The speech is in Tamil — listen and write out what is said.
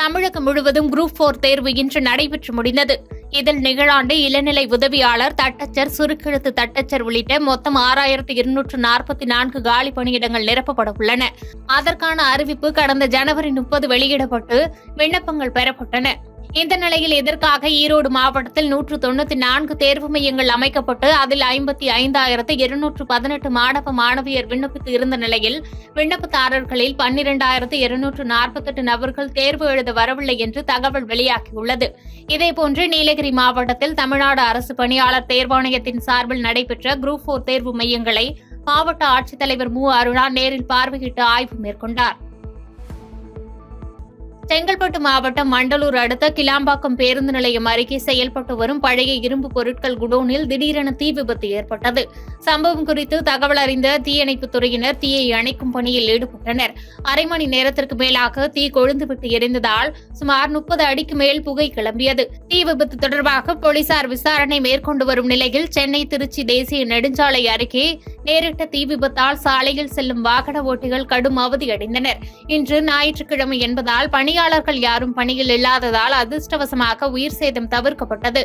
தமிழகம் முழுவதும் குரூப் 4 தேர்வு இன்று நடைபெற்று முடிந்தது. இதில் நிகழாண்டு இளநிலை உதவியாளர், தட்டச்சர், சுருக்கெழுத்து தட்டச்சர் உள்ளிட்ட மொத்தம் 6244 காலி பணியிடங்கள் நிரப்பப்பட உள்ளன. அதற்கான அறிவிப்பு கடந்த ஜனவரி 30 வெளியிடப்பட்டு விண்ணப்பங்கள் பெறப்பட்டன. இந்த நிலையில் இதற்காக ஈரோடு மாவட்டத்தில் 194 தேர்வு மையங்கள் அமைக்கப்பட்டு அதில் 55,218 மாணவ மாணவியர் விண்ணப்பித்து இருந்த நிலையில் விண்ணப்பதாரர்களில் 12,248 நபர்கள் தேர்வு எழுத வரவில்லை என்று தகவல் வெளியாகியுள்ளது. இதேபோன்று நீலகிரி மாவட்டத்தில் தமிழ்நாடு அரசு பணியாளர் தேர்வாணையத்தின் சார்பில் நடைபெற்ற குரூப் 4 தேர்வு மையங்களை மாவட்ட ஆட்சித்தலைவர் மு. அருணா நேரில் பார்வையிட்டு ஆய்வு மேற்கொண்டார். செங்கல்பட்டு மாவட்டம் மண்டலூர் அடுத்த கிளாம்பாக்கம் பேருந்து நிலையம் அருகே செயல்பட்டு வரும் பழைய இரும்பு பொருட்கள் குடோனில் திடீரென தீ விபத்து ஏற்பட்டது. சம்பவம் குறித்து தகவல் அறிந்த தீயணைப்புத் துறையினர் தீயை அணைக்கும் பணியில் ஈடுபட்டனர். அரை மணி நேரத்திற்கு மேலாக தீ கொழுந்துவிட்டு எரிந்ததால் சுமார் 30 அடிக்கு மேல் புகை கிளம்பியது. தீ விபத்து தொடர்பாக போலீசார் விசாரணை மேற்கொண்டு வரும் நிலையில் சென்னை திருச்சி தேசிய நெடுஞ்சாலை அருகே நேரிட்ட தீ விபத்தால் சாலையில் செல்லும் வாகன ஓட்டிகள் கடும் அவதியடைந்தனர். இன்று ஞாயிற்றுக்கிழமை என்பதால் பணியாளர்கள் யாரும் பணியில் இல்லாததால் அதிர்ஷ்டவசமாக உயிர் சேதம் தவிர்க்கப்பட்டது.